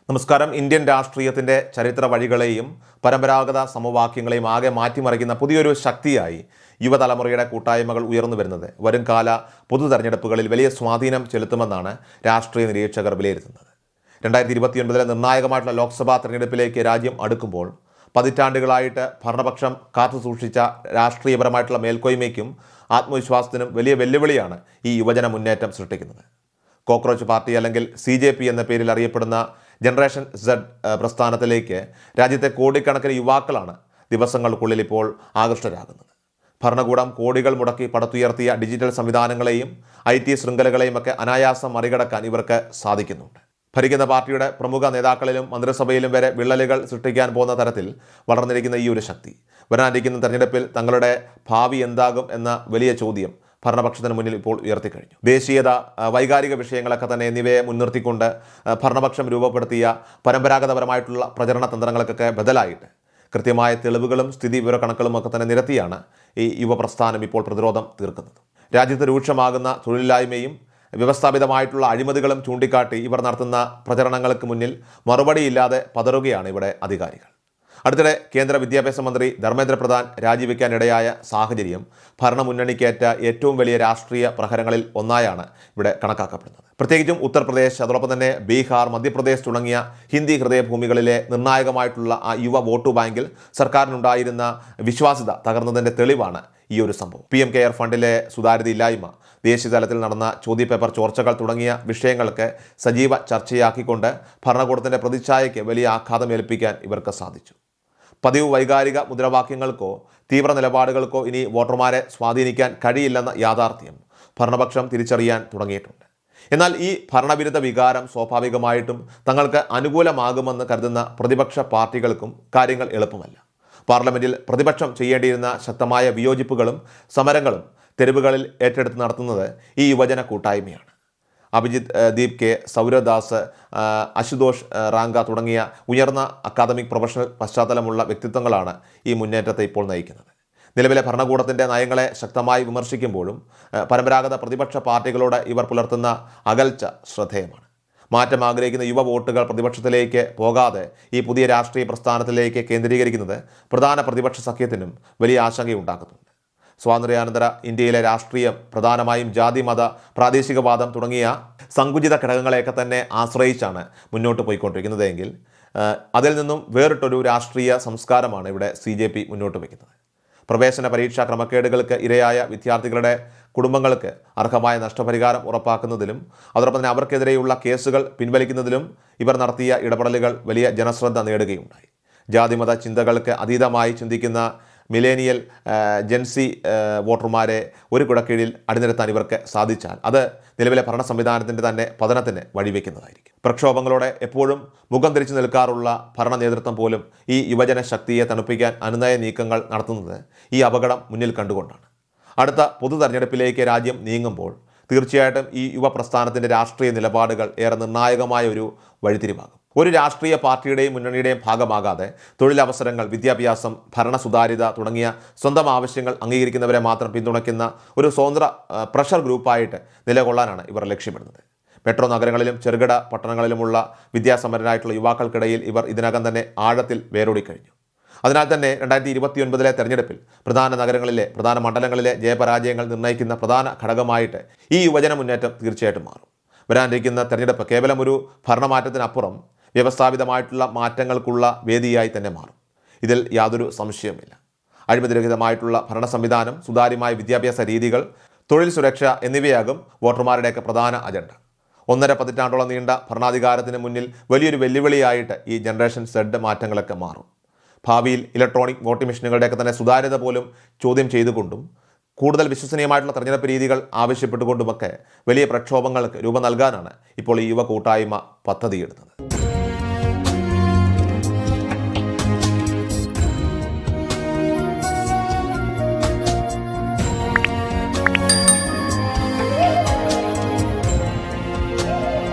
നമസ്കാരം. ഇന്ത്യൻ രാഷ്ട്രീയത്തിൻ്റെ ചരിത്ര വഴികളെയും പരമ്പരാഗത സമവാക്യങ്ങളെയും ആകെ മാറ്റിമറിക്കുന്ന പുതിയൊരു ശക്തിയായി യുവതലമുറയുടെ കൂട്ടായ്മകൾ ഉയർന്നു വരുന്നത് വരും കാല പൊതു തെരഞ്ഞെടുപ്പുകളിൽ വലിയ സ്വാധീനം ചെലുത്തുമെന്നാണ് രാഷ്ട്രീയ നിരീക്ഷകർ വിലയിരുത്തുന്നത്. 2029 നിർണായകമായിട്ടുള്ള ലോക്സഭാ തെരഞ്ഞെടുപ്പിലേക്ക് രാജ്യം അടുക്കുമ്പോൾ പതിറ്റാണ്ടുകളായിട്ട് ഭരണപക്ഷം കാത്തുസൂക്ഷിച്ച രാഷ്ട്രീയപരമായിട്ടുള്ള മേൽക്കോയ്മയ്ക്കും ആത്മവിശ്വാസത്തിനും വലിയ വെല്ലുവിളിയാണ് ഈ യുവജന മുന്നേറ്റം സൃഷ്ടിക്കുന്നത്. കോക്രോച്ച് പാർട്ടി അല്ലെങ്കിൽ CJP എന്ന പേരിൽ അറിയപ്പെടുന്ന ജനറേഷൻ Z പ്രസ്ഥാനത്തിലേക്ക് രാജ്യത്തെ കോടിക്കണക്കിന് യുവാക്കളാണ് ദിവസങ്ങൾക്കുള്ളിൽ ഇപ്പോൾ ആകൃഷ്ടരാകുന്നത്. ഭരണകൂടം കോടികൾ മുടക്കി പടുത്തുയർത്തിയ ഡിജിറ്റൽ സംവിധാനങ്ങളെയും IT ശൃംഖലകളെയും ഒക്കെ അനായാസം മറികടക്കാൻ ഇവർക്ക് സാധിക്കുന്നുണ്ട്. ഭരിക്കുന്ന പാർട്ടിയുടെ പ്രമുഖ നേതാക്കളിലും മന്ത്രിസഭയിലും വരെ വിള്ളലുകൾ സൃഷ്ടിക്കാൻ പോകുന്ന തരത്തിൽ വളർന്നിരിക്കുന്ന ഈ ഒരു ശക്തി വരാനിരിക്കുന്ന തെരഞ്ഞെടുപ്പിൽ തങ്ങളുടെ ഭാവി എന്താകും എന്ന വലിയ ചോദ്യം ഭരണപക്ഷത്തിന് മുന്നിൽ ഇപ്പോൾ ഉയർത്തിക്കഴിഞ്ഞു. ദേശീയത, വൈകാരിക വിഷയങ്ങളൊക്കെ തന്നെ എന്നിവയെ മുൻനിർത്തിക്കൊണ്ട് ഭരണപക്ഷം രൂപപ്പെടുത്തിയ പരമ്പരാഗതപരമായിട്ടുള്ള പ്രചരണ തന്ത്രങ്ങൾക്കൊക്കെ ബദലായിട്ട് കൃത്യമായ തെളിവുകളും സ്ഥിതി വിവരക്കണക്കുകളും ഒക്കെ തന്നെ നിരത്തിയാണ് ഈ യുവപ്രസ്ഥാനം ഇപ്പോൾ പ്രതിരോധം തീർക്കുന്നത്. രാജ്യത്ത് രൂക്ഷമാകുന്ന തൊഴിലില്ലായ്മയും വ്യവസ്ഥാപിതമായിട്ടുള്ള അഴിമതികളും ചൂണ്ടിക്കാട്ടി ഇവർ നടത്തുന്ന പ്രചരണങ്ങൾക്ക് മുന്നിൽ മറുപടിയില്ലാതെ പതറുകയാണ് ഇവിടെ അധികാരികൾ. അടുത്തിടെ കേന്ദ്ര വിദ്യാഭ്യാസ മന്ത്രി ധർമ്മേന്ദ്ര പ്രധാൻ രാജിവെക്കാനിടയായ സാഹചര്യം ഭരണമുന്നണിക്കേറ്റ ഏറ്റവും വലിയ രാഷ്ട്രീയ പ്രഹരങ്ങളിൽ ഒന്നായാണ് ഇവിടെ കണക്കാക്കപ്പെടുന്നത്. പ്രത്യേകിച്ചും ഉത്തർപ്രദേശ്, അതോടൊപ്പം തന്നെ ബീഹാർ, മധ്യപ്രദേശ് തുടങ്ങിയ ഹിന്ദി ഹൃദയഭൂമികളിലെ നിർണായകമായിട്ടുള്ള ആ യുവ വോട്ട് ബാങ്കിൽ സർക്കാരിനുണ്ടായിരുന്ന വിശ്വാസ്യത തകർന്നതിൻ്റെ തെളിവാണ് ഈ ഒരു സംഭവം. PM കെയർ ഫണ്ടിലെ സുതാര്യതയില്ലായ്മ, ദേശീയ തലത്തിൽ നടന്ന ചോദ്യപേപ്പർ ചോർച്ചകൾ തുടങ്ങിയ വിഷയങ്ങൾക്ക് സജീവ ചർച്ചയാക്കിക്കൊണ്ട് ഭരണകൂടത്തിൻ്റെ പ്രതിച്ഛായയ്ക്ക് വലിയ ആഘാതമേൽപ്പിക്കാൻ ഇവർക്ക് സാധിച്ചു. പതിവ് വൈകാരിക മുദ്രാവാക്യങ്ങൾക്കോ തീവ്ര നിലപാടുകൾക്കോ ഇനി വോട്ടർമാരെ സ്വാധീനിക്കാൻ കഴിയില്ലെന്ന യാഥാർത്ഥ്യം ഭരണപക്ഷം തിരിച്ചറിയാൻ തുടങ്ങിയിട്ടുണ്ട്. എന്നാൽ ഈ ഭരണവിരുദ്ധ വികാരം സ്വാഭാവികമായിട്ടും തങ്ങൾക്ക് അനുകൂലമാകുമെന്ന് കരുതുന്ന പ്രതിപക്ഷ പാർട്ടികൾക്കും കാര്യങ്ങൾ എളുപ്പമല്ല. പാർലമെന്റിൽ പ്രതിപക്ഷം ചെയ്യേണ്ടിയിരുന്ന ശക്തമായ വിയോജിപ്പുകളും സമരങ്ങളും തെരുവുകളിൽ ഏറ്റെടുത്ത് നടത്തുന്നത് ഈ യുവജന കൂട്ടായ്മയാണ്. അഭിജിത്ത് ദീപ് കെ, സൗരവ് ദാസ്, അശുതോഷ് റാങ്ക തുടങ്ങിയ ഉയർന്ന അക്കാദമിക് പ്രൊഫഷണൽ പശ്ചാത്തലമുള്ള വ്യക്തിത്വങ്ങളാണ് ഈ മുന്നേറ്റത്തെ ഇപ്പോൾ നയിക്കുന്നത്. നിലവിലെ ഭരണകൂടത്തിൻ്റെ നയങ്ങളെ ശക്തമായി വിമർശിക്കുമ്പോഴും പരമ്പരാഗത പ്രതിപക്ഷ പാർട്ടികളോട് ഇവർ പുലർത്തുന്ന അകൽച്ച ശ്രദ്ധേയമാണ്. മാറ്റം ആഗ്രഹിക്കുന്ന യുവ വോട്ടുകൾ പ്രതിപക്ഷത്തിലേക്ക് പോകാതെ ഈ പുതിയ രാഷ്ട്രീയ പ്രസ്ഥാനത്തിലേക്ക് കേന്ദ്രീകരിക്കുന്നത് പ്രധാന പ്രതിപക്ഷ സഖ്യത്തിനും വലിയ ആശങ്കയുണ്ടാക്കുന്നുണ്ട്. സ്വാതന്ത്ര്യാനന്തര ഇന്ത്യയിലെ രാഷ്ട്രീയം പ്രധാനമായും ജാതി, മത, പ്രാദേശികവാദം തുടങ്ങിയ സങ്കുചിത ഘടകങ്ങളെയൊക്കെ തന്നെ ആശ്രയിച്ചാണ് മുന്നോട്ട് പോയിക്കൊണ്ടിരിക്കുന്നതെങ്കിൽ അതിൽ നിന്നും വേറിട്ടൊരു രാഷ്ട്രീയ സംസ്കാരമാണ് ഇവിടെ CJP മുന്നോട്ട് വയ്ക്കുന്നത്. പ്രവേശന പരീക്ഷാ ക്രമക്കേടുകൾക്ക് ഇരയായ വിദ്യാർത്ഥികളുടെ കുടുംബങ്ങൾക്ക് അർഹമായ നഷ്ടപരിഹാരം ഉറപ്പാക്കുന്നതിലും അതോടൊപ്പം തന്നെ അവർക്കെതിരെയുള്ള കേസുകൾ പിൻവലിക്കുന്നതിലും ഇവർ നടത്തിയ ഇടപെടലുകൾ വലിയ ജനശ്രദ്ധ നേടുകയുണ്ടായി. ജാതിമത ചിന്തകൾക്ക് അതീതമായി ചിന്തിക്കുന്ന മിലേനിയൽ, ജെൻസി വോട്ടർമാരെ ഒരു കുടക്കീഴിൽ അണിനിരത്താൻ ഇവർക്ക് സാധിച്ചാൽ അത് നിലവിലെ ഭരണ സംവിധാനത്തിൻ്റെ തന്നെ പതനത്തിന് വഴിവെക്കുന്നതായിരിക്കും. പ്രക്ഷോഭങ്ങളോടെ എപ്പോഴും മുഖം തിരിച്ചു നിൽക്കാറുള്ള ഭരണ നേതൃത്വം പോലും ഈ യുവജന ശക്തിയെ തണുപ്പിക്കാൻ അനുനയ നീക്കങ്ങൾ നടത്തുന്നത് ഈ അപകടം മുന്നിൽ കണ്ടുകൊണ്ടാണ്. അടുത്ത പൊതു തെരഞ്ഞെടുപ്പിലേക്ക് രാജ്യം നീങ്ങുമ്പോൾ തീർച്ചയായിട്ടും ഈ യുവ പ്രസ്ഥാനത്തിൻ്റെ രാഷ്ട്രീയ നിലപാടുകൾ ഏറെ നിർണായകമായ ഒരു വഴിത്തിരിവാകും. ഒരു രാഷ്ട്രീയ പാർട്ടിയുടെയും മുന്നണിയുടെയും ഭാഗമാകാതെ തൊഴിലവസരങ്ങൾ, വിദ്യാഭ്യാസം, ഭരണ സുതാര്യത തുടങ്ങിയ സ്വന്തം ആവശ്യങ്ങൾ അംഗീകരിക്കുന്നവരെ മാത്രം പിന്തുണയ്ക്കുന്ന ഒരു സ്വതന്ത്ര പ്രഷർ ഗ്രൂപ്പായിട്ട് നിലകൊള്ളാനാണ് ഇവർ ലക്ഷ്യമിടുന്നത്. മെട്രോ നഗരങ്ങളിലും ചെറുകിട പട്ടണങ്ങളിലുമുള്ള വിദ്യാസമ്പന്നരായിട്ടുള്ള യുവാക്കൾക്കിടയിൽ ഇവർ ഇതിനകം തന്നെ ആഴത്തിൽ വേരോടിക്കഴിഞ്ഞു. അതിനാൽ തന്നെ 2029 തെരഞ്ഞെടുപ്പിൽ പ്രധാന നഗരങ്ങളിലെ, പ്രധാന മണ്ഡലങ്ങളിലെ ജയപരാജയങ്ങൾ നിർണ്ണയിക്കുന്ന പ്രധാന ഘടകമായിട്ട് ഈ യുവജന മുന്നേറ്റം തീർച്ചയായിട്ടും മാറും. വരാനിരിക്കുന്ന തെരഞ്ഞെടുപ്പ് കേവലം ഒരു ഭരണമാറ്റത്തിനപ്പുറം വ്യവസ്ഥാപിതമായിട്ടുള്ള മാറ്റങ്ങൾക്കുള്ള വേദിയായി തന്നെ മാറും. ഇതിൽ യാതൊരു സംശയവുമില്ല. അഴിമതിരഹിതമായിട്ടുള്ള ഭരണ സംവിധാനം, സുതാര്യമായ വിദ്യാഭ്യാസ രീതികൾ, തൊഴിൽ സുരക്ഷ എന്നിവയാകും വോട്ടർമാരുടെയൊക്കെ പ്രധാന അജണ്ട. 1.5 പതിറ്റാണ്ടോളം നീണ്ട ഭരണാധികാരത്തിന് മുന്നിൽ വലിയൊരു വെല്ലുവിളിയായിട്ട് ഈ ജനറേഷൻ Z മാറ്റങ്ങളൊക്കെ മാറും. ഭാവിയിൽ ഇലക്ട്രോണിക് വോട്ടിംഗ് മെഷീനുകളുടെയൊക്കെ തന്നെ സുതാര്യത പോലും ചോദ്യം ചെയ്തുകൊണ്ടും കൂടുതൽ വിശ്വസനീയമായിട്ടുള്ള തെരഞ്ഞെടുപ്പ് രീതികൾ ആവശ്യപ്പെട്ടുകൊണ്ടുമൊക്കെ വലിയ പ്രക്ഷോഭങ്ങൾക്ക് രൂപം നൽകാനാണ് ഇപ്പോൾ ഈ യുവ കൂട്ടായ്മ പദ്ധതിയിടുന്നത്.